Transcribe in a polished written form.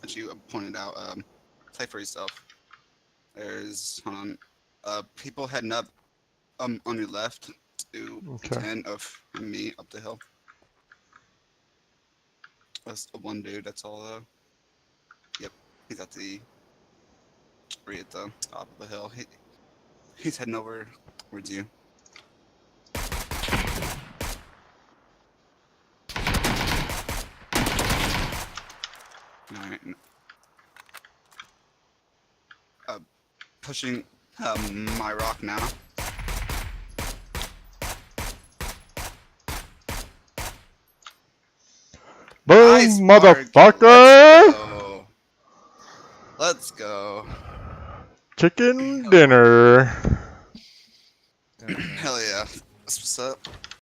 as you pointed out, play for yourself. There's hold on, people heading up on your left to Okay. 10 of me up the hill. That's the one dude. That's all. Yep, he's at the right at the top of the hill. He's heading over towards you. All right. Pushing my rock now. Nice Boom, mark. motherfucker! Let's go. Chicken dinner. Damn, man. Hell yeah. That's what's up.